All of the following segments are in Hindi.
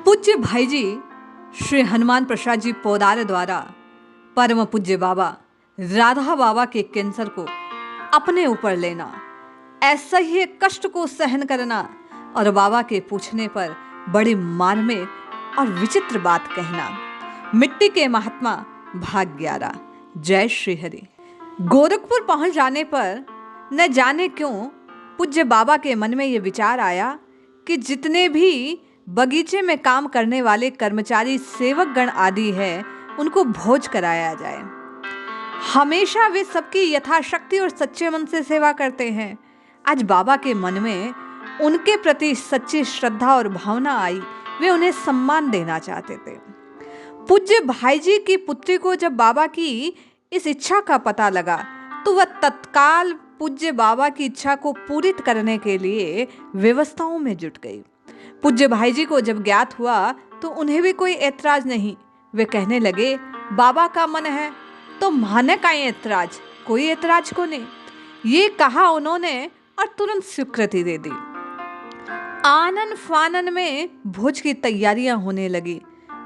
पूज्य भाई जी श्री हनुमान प्रसाद जी पोदार द्वारा परम पूज्य बाबा राधा बाबा के कैंसर को अपने ऊपर लेना, ऐसा ही एक कष्ट को सहन करना और बाबा के पूछने पर बड़ी मार्मिक और विचित्र बात कहना। मिट्टी के महात्मा भाग 11। जय श्री हरि। गोरखपुर पहुंच जाने पर न जाने क्यों पूज्य बाबा के मन में ये विचार आया कि जितने भी बगीचे में काम करने वाले कर्मचारी सेवक गण आदि है उनको भोज कराया जाए। हमेशा वे सबकी यथाशक्ति और सच्चे मन से सेवा करते हैं। आज बाबा के मन में उनके प्रति सच्ची श्रद्धा और भावना आई, वे उन्हें सम्मान देना चाहते थे। पूज्य भाई जी की पुत्री को जब बाबा की इस इच्छा का पता लगा तो वह तत्काल पूज्य बाबा की इच्छा को पूरित करने के लिए व्यवस्थाओं में जुट गई। पूज्य भाई जी को जब ज्ञात हुआ तो उन्हें भी कोई ऐतराज नहीं। वे कहने लगे, बाबा का मन है तो माने का ऐतराज, कोई ऐतराज को नहीं। ये कहा उन्होंने और तुरंत स्वीकृति दे दी। आनन फानन में भोज की तैयारियां होने लगी।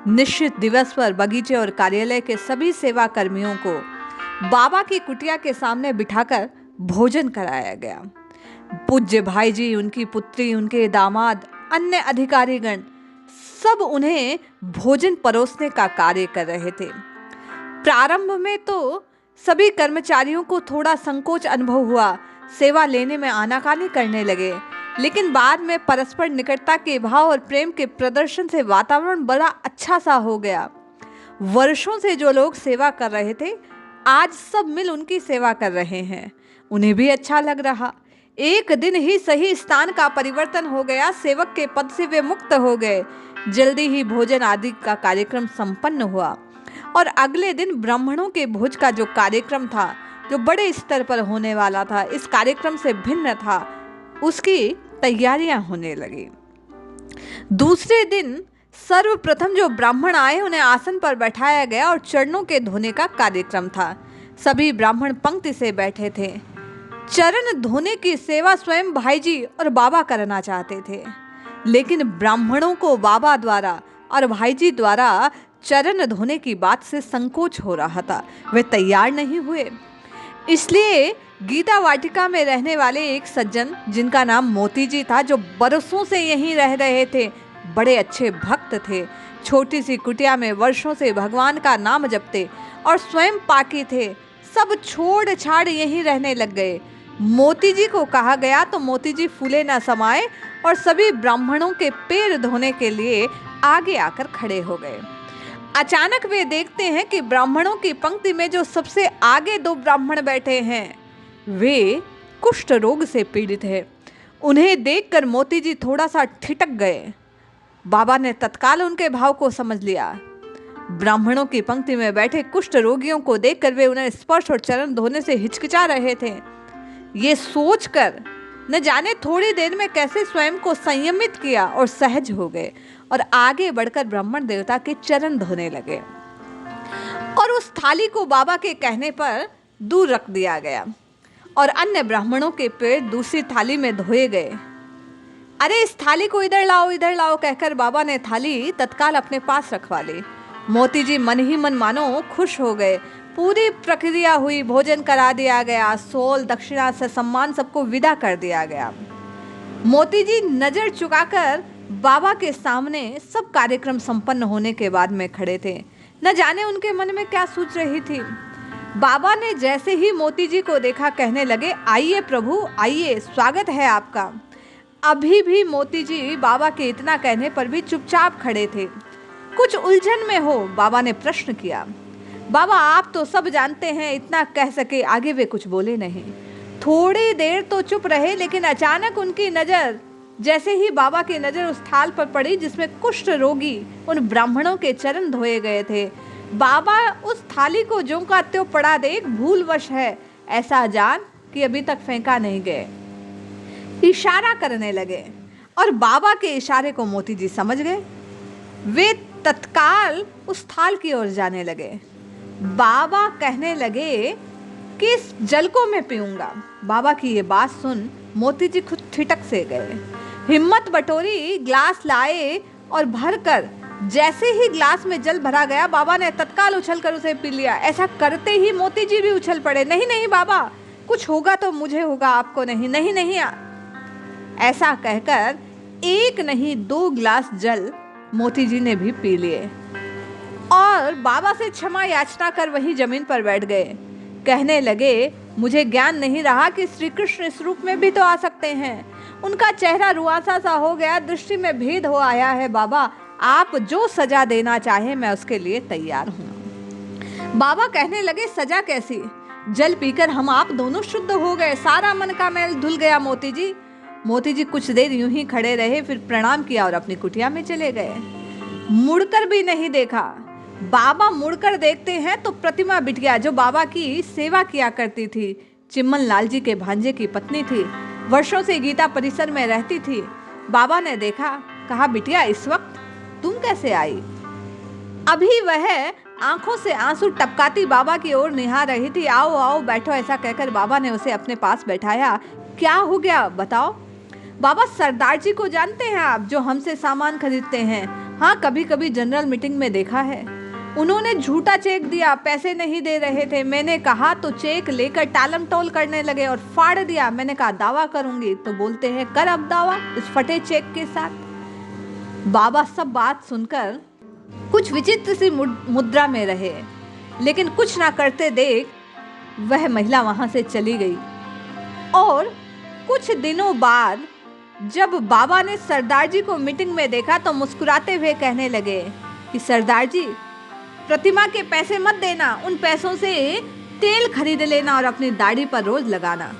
निश्चित दिवस पर बगीचे और कार्यालय के सभी सेवा कर्मियों को बाबा की कुटिया के सामने बिठाकर भोजन कराया गया। पूज्य भाई जी, उनकी पुत्री, उनके दामाद, अन्य अधिकारीगण सब उन्हें भोजन परोसने का कार्य कर रहे थे। प्रारंभ में तो सभी कर्मचारियों को थोड़ा संकोच अनुभव हुआ, सेवा लेने में आनाकानी करने लगे, लेकिन बाद में परस्पर निकटता के भाव और प्रेम के प्रदर्शन से वातावरण बड़ा अच्छा सा हो गया। वर्षों से जो लोग सेवा कर रहे थे आज सब मिल उनकी सेवा कर रहे हैं। उन्हें भी अच्छा लग रहा। एक दिन ही सही स्थान का परिवर्तन हो गया, सेवक के पद से वे मुक्त हो गए। जल्दी ही भोजन आदि का कार्यक्रम संपन्न हुआ और अगले दिन ब्राह्मणों के भोज का जो कार्यक्रम था, जो बड़े स्तर पर होने वाला था, इस कार्यक्रम से भिन्न था, उसकी तैयारियां होने लगी। दूसरे दिन सर्वप्रथम जो ब्राह्मण आए उन्हें आसन पर बैठाया गया और चरणों के धोने का कार्यक्रम था। सभी ब्राह्मण पंक्ति से बैठे थे। चरण धोने की सेवा स्वयं भाई जी और बाबा करना चाहते थे, लेकिन ब्राह्मणों को बाबा द्वारा और भाई जी द्वारा चरण धोने की बात से संकोच हो रहा था। वे तैयार नहीं हुए। इसलिए गीता वाटिका में रहने वाले एक सज्जन जिनका नाम मोती जी था, जो बरसों से यहीं रह रहे थे, बड़े अच्छे भक्त थे, छोटी सी कुटिया में वर्षों से भगवान का नाम जपते और स्वयं पाकी थे, सब छोड़ छाड़ यहीं रहने लग गए। मोती जी को कहा गया तो मोती जी फूले न समाये और सभी ब्राह्मणों के पैर धोने के लिए आगे आकर खड़े हो गए। अचानक वे देखते हैं कि ब्राह्मणों की पंक्ति में जो सबसे आगे दो ब्राह्मण बैठे हैं वे कुष्ठ रोग से पीड़ित हैं। उन्हें देखकर मोती जी थोड़ा सा ठिठक गए। बाबा ने तत्काल उनके भाव को समझ लिया। ब्राह्मणों की पंक्ति में बैठे कुष्ठ रोगियों को देखकर वे उन्हें स्पर्श और चरण धोने से हिचकिचा रहे थे। ये सोचकर न जाने थोड़ी देर में कैसे स्वयं को संयमित किया और सहज हो गए और आगे बढ़कर ब्राह्मण देवता के चरण धोने लगे और उस थाली को बाबा के कहने पर दूर रख दिया गया और अन्य ब्राह्मणों के पैर दूसरी थाली में धोए गए। अरे इस थाली को इधर लाओ कहकर बाबा ने थाली तत्काल अपने पास रखवा ली। मोती जी मन ही मन मानो खुश हो गए। पूरी प्रक्रिया हुई, भोजन करा दिया गया, सोल दक्षिणा से सम्मान सबको विदा कर दिया गया। मोती जी नजर चुकाकर बाबा के सामने सब कार्यक्रम संपन्न होने के बाद में खड़े थे। न जाने उनके मन में क्या सोच रही थी। बाबा ने जैसे ही मोती जी को देखा कहने लगे, आइए प्रभु आइए, स्वागत है आपका। अभी भी मोती जी बाबा के इतना कहने पर भी चुपचाप खड़े थे। कुछ उलझन में हो बाबा ने प्रश्न किया। बाबा आप तो सब जानते हैं, इतना कह सके आगे वे कुछ बोले नहीं। थोड़ी देर तो चुप रहे, लेकिन अचानक उनकी नजर, जैसे ही बाबा की नजर उस थाल पर पड़ी जिसमें कुष्ठ रोगी उन ब्राह्मणों के चरण धोए गए थे, बाबा उस थाली को ज्यों का त्यों पड़ा देख भूलवश है ऐसा जान कि अभी तक फेंका नहीं गए, इशारा करने लगे और बाबा के इशारे को मोती जी समझ गए। वे तत्काल उस थाल की ओर जाने लगे। बाबा कहने लगे कि इस जल को मैं पीऊंगा। बाबा की ये बात सुन मोती जी खुद ठिठक से गए। हिम्मत बटोरी, ग्लास लाए और भरकर जैसे ही ग्लास में जल भरा गया, बाबा ने तत्काल उछलकर उसे पी लिया। ऐसा करते ही मोती जी भी उछल पड़े। नहीं नहीं बाबा, कुछ होगा तो मुझे होगा, आपको नहीं। नहीं नहीं, ऐसा कहकर एक नहीं 2 गिलास जल मोती जी ने भी पी लिए और बाबा से क्षमा याचना कर वहीं जमीन पर बैठ गए। कहने लगे, मुझे ज्ञान नहीं रहा कि श्री कृष्ण इस रूप में भी तो आ सकते हैं। उनका चेहरा रुआसा सा हो गया, दृष्टि में भेद हो आया है। बाबा, आप जो सजा देना चाहे मैं उसके लिए तैयार हूँ। बाबा कहने लगे, सजा कैसी? जल पीकर हम आप दोनों शुद्ध हो गए, सारा मन का मैल धुल गया। मोती जी कुछ देर यूं ही खड़े रहे, फिर प्रणाम किया और अपनी कुटिया में चले गए। मुड़कर भी नहीं देखा। बाबा मुड़कर देखते हैं तो प्रतिमा बिटिया, जो बाबा की सेवा किया करती थी, चिम्मन लाल जी के भांजे की पत्नी थी, वर्षों से गीता परिसर में रहती थी। बाबा ने देखा, कहा, बिटिया इस वक्त तुम कैसे आई? अभी वह आंखों से आंसू टपकाती बाबा की ओर निहार रही थी। आओ आओ बैठो, ऐसा कहकर बाबा ने उसे अपने पास बैठाया। क्या हो गया बताओ? बाबा, सरदार जी को जानते हैं आप, जो हमसे सामान खरीदते हैं? हाँ, कभी कभी जनरल मीटिंग में देखा है। उन्होंने झूठा चेक दिया, पैसे नहीं दे रहे थे। मैंने कहा तो चेक लेकर टालम टोल करने लगे और फाड़ दिया। मैंने कहा दावा करूंगी, तो बोलते हैं कर अब दावा इस फटे चेक के साथ। बाबा सब बात सुनकर कुछ विचित्र सी मुद्रा में रहे, लेकिन कुछ ना करते देख वह महिला वहां से चली गई। और कुछ दिनों बाद जब बाबा ने सरदार जी को मीटिंग में देखा तो मुस्कुराते हुए कहने लगे कि सरदार जी, प्रतिमा के पैसे मत देना, उन पैसों से तेल खरीद लेना और अपनी दाढ़ी पर रोज लगाना।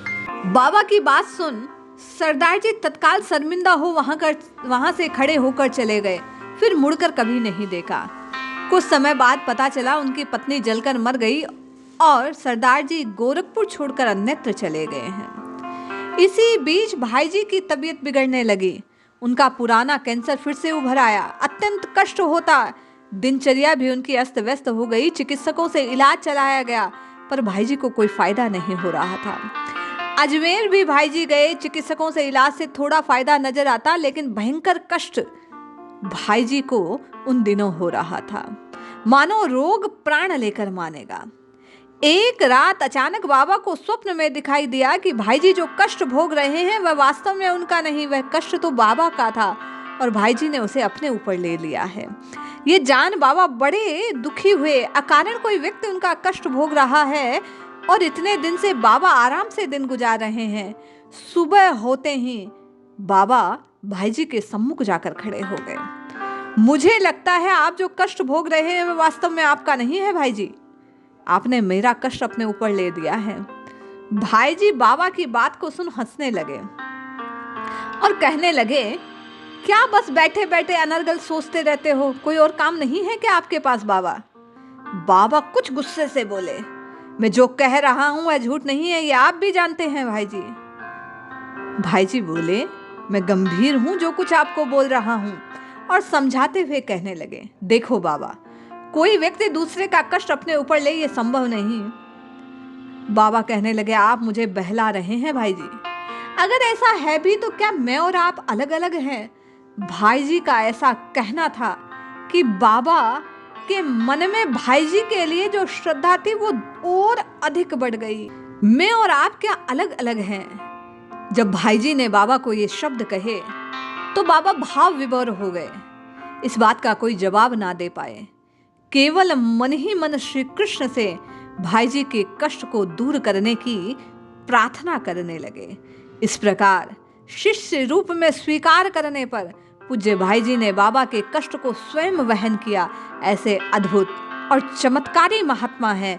बाबा की बात सुन सरदार जी तत्काल शर्मिंदा हो वहां से खड़े होकर चले गए, फिर मुड़कर कभी नहीं देखा। कुछ समय बाद पता चला उनकी पत्नी जलकर मर गई और सरदार जी गोरखपुर छोड़कर अन्यत्र चले गए हैं। इसी बीच भाई जी की तबीयत बिगड़ने लगी। उनका पुराना कैंसर फिर से उभर आया। अत्यंत कष्ट होता, दिनचर्या भी उनकी अस्त व्यस्त हो गई। चिकित्सकों से इलाज चलाया गया, पर भाई जी को कोई फायदा नहीं हो रहा था। अजमेर भी भाई जी गए, चिकित्सकों से इलाज से थोड़ा फायदा नजर आता, लेकिन भयंकर कष्ट भाई जी को उन दिनों हो रहा था, मानो रोग प्राण लेकर मानेगा। एक रात अचानक बाबा को स्वप्न में दिखाई दिया कि भाई जी जो कष्ट भोग रहे हैं वह वास्तव में उनका नहीं, वह कष्ट तो बाबा का था और भाई जी ने उसे अपने ऊपर ले लिया है। ये जान बाबा बड़े दुखी हुए। अकारण कोई व्यक्ति उनका कष्ट भोग रहा है और इतने दिन से बाबा आराम से दिन गुजार रहे हैं। सुबह होते ही बाबा भाई जी के सम्मुख जाकर खड़े हो गए। मुझे लगता है आप जो कष्ट भोग रहे हैं वह वास्तव में आपका नहीं है भाई जी, आपने मेरा कष्ट अपने ऊपर ले दिया है। भाई जी बाबा की बात को सुन हंसने लगे और कहने लगे, क्या बस बैठे बैठे अनर्गल सोचते रहते हो? कोई और काम नहीं है क्या आपके पास बाबा? बाबा कुछ गुस्से से बोले, मैं जो कह रहा हूं वह झूठ नहीं है, ये आप भी जानते हैं भाई जी। भाई जी बोले, मैं गंभीर हूं जो कुछ आपको बोल रहा हूं, और समझाते हुए कहने लगे, देखो बाबा, कोई व्यक्ति दूसरे का कष्ट अपने ऊपर ले, ये संभव नहीं। बाबा कहने लगे, आप मुझे बहला रहे हैं भाई जी। अगर ऐसा है भी तो क्या मैं और आप अलग अलग हैं? भाई जी का ऐसा कहना था कि बाबा के मन में भाई जी के लिए जो श्रद्धा थी वो और अधिक बढ़ गई। मैं और आप क्या अलग अलग हैं? जब भाई जी ने बाबा को ये शब्द कहे तो बाबा भाव विभोर हो गए। इस बात का कोई जवाब ना दे पाए, केवल मन ही मन श्री कृष्ण से भाई जी के कष्ट को दूर करने की प्रार्थना करने लगे। इस प्रकार शिष्य रूप में स्वीकार करने पर पूज्य भाई जी ने बाबा के कष्ट को स्वयं वहन किया। ऐसे अद्भुत और चमत्कारी महात्मा हैं